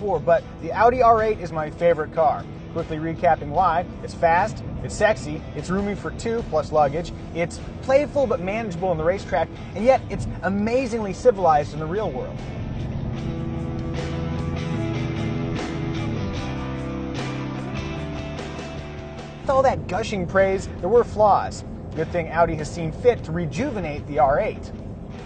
before, but the Audi R8 is my favorite car. Quickly recapping why: it's fast, it's sexy, it's roomy for two plus luggage, it's playful but manageable in the racetrack, and yet it's amazingly civilized in the real world. With all that gushing praise, there were flaws. Good thing Audi has seen fit to rejuvenate the R8.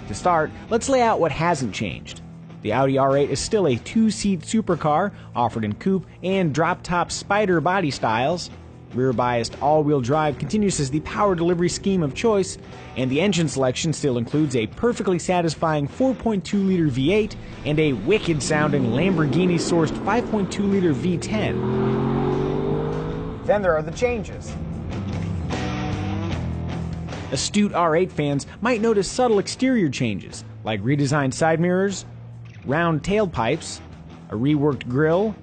To start, let's lay out what hasn't changed. The Audi R8 is still a two-seat supercar, offered in coupe and drop-top spider body styles. Rear-biased all-wheel drive continues as the power delivery scheme of choice, and the engine selection still includes a perfectly satisfying 4.2-liter V8 and a wicked-sounding Lamborghini-sourced 5.2-liter V10. Then there are the changes. Astute R8 fans might notice subtle exterior changes, like redesigned side mirrors, round tailpipes, a reworked grille,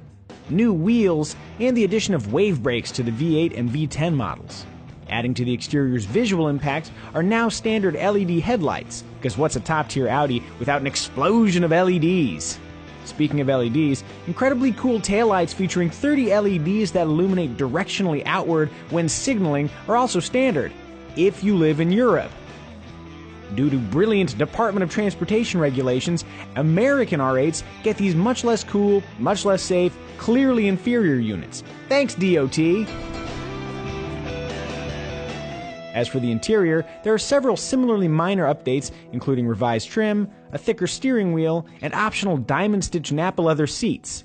new wheels, and the addition of wave brakes to the V8 and V10 models. Adding to the exterior's visual impact are now standard LED headlights, because what's a top-tier Audi without an explosion of LEDs? Speaking of LEDs, incredibly cool taillights featuring 30 LEDs that illuminate directionally outward when signaling are also standard, if you live in Europe. Due to brilliant Department of Transportation regulations, American R8s get these much less cool, much less safe, clearly inferior units. Thanks, DOT! As for the interior, there are several similarly minor updates, including revised trim, a thicker steering wheel, and optional diamond-stitched Nappa leather seats.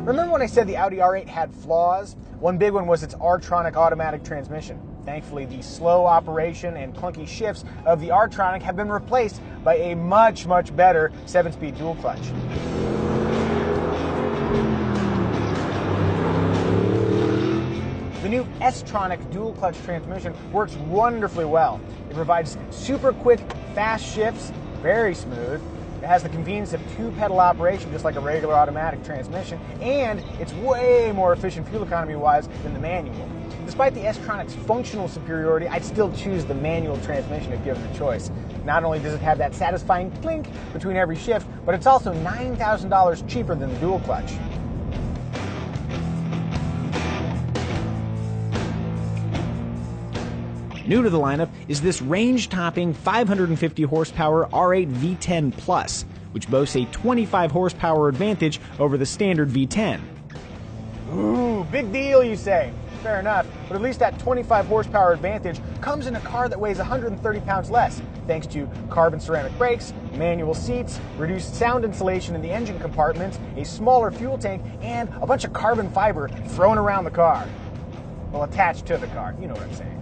Remember when I said the Audi R8 had flaws? One big one was its R-tronic automatic transmission. Thankfully, the slow operation and clunky shifts of the R-tronic have been replaced by a much, much better 7-speed dual clutch. The new S-tronic dual clutch transmission works wonderfully well. It provides super quick, fast shifts, very smooth. It has the convenience of two-pedal operation just like a regular automatic transmission, and it's way more efficient fuel economy-wise than the manual. Despite the S-tronic's functional superiority, I'd still choose the manual transmission if given the choice. Not only does it have that satisfying clink between every shift, but it's also $9,000 cheaper than the dual clutch. New to the lineup is this range-topping 550 horsepower R8 V10 Plus, which boasts a 25 horsepower advantage over the standard V10. Ooh, big deal, you say. Fair enough, but at least that 25 horsepower advantage comes in a car that weighs 130 pounds less, thanks to carbon ceramic brakes, manual seats, reduced sound insulation in the engine compartments, a smaller fuel tank, and a bunch of carbon fiber thrown around the car. Well, attached to the car, you know what I'm saying.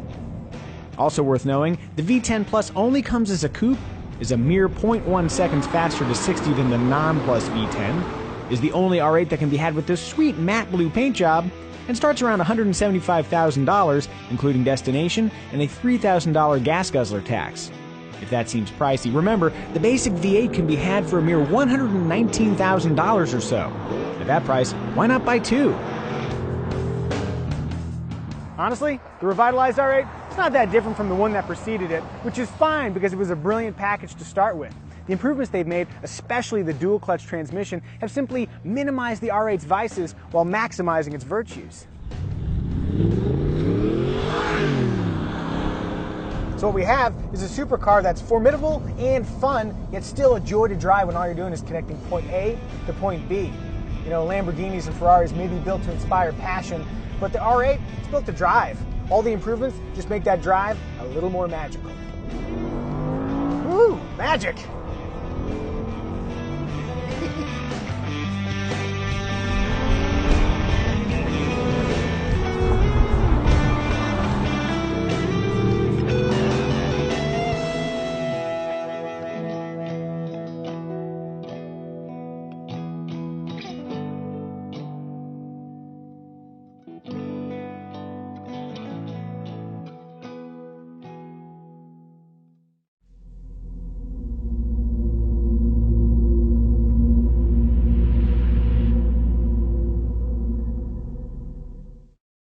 Also worth knowing, the V10 Plus only comes as a coupe, is a mere 0.1 seconds faster to 60 than the non-Plus V10, is the only R8 that can be had with this sweet matte blue paint job, and starts around $175,000, including destination and a $3,000 gas guzzler tax. If that seems pricey, remember, the basic V8 can be had for a mere $119,000 or so. At that price, why not buy two? Honestly, the revitalized R8, it's not that different from the one that preceded it, which is fine because it was a brilliant package to start with. The improvements they've made, especially the dual clutch transmission, have simply minimized the R8's vices while maximizing its virtues. So what we have is a supercar that's formidable and fun, yet still a joy to drive when all you're doing is connecting point A to point B. You know, Lamborghinis and Ferraris may be built to inspire passion, but the R8, it's built to drive. All the improvements just make that drive a little more magical. Woo, magic!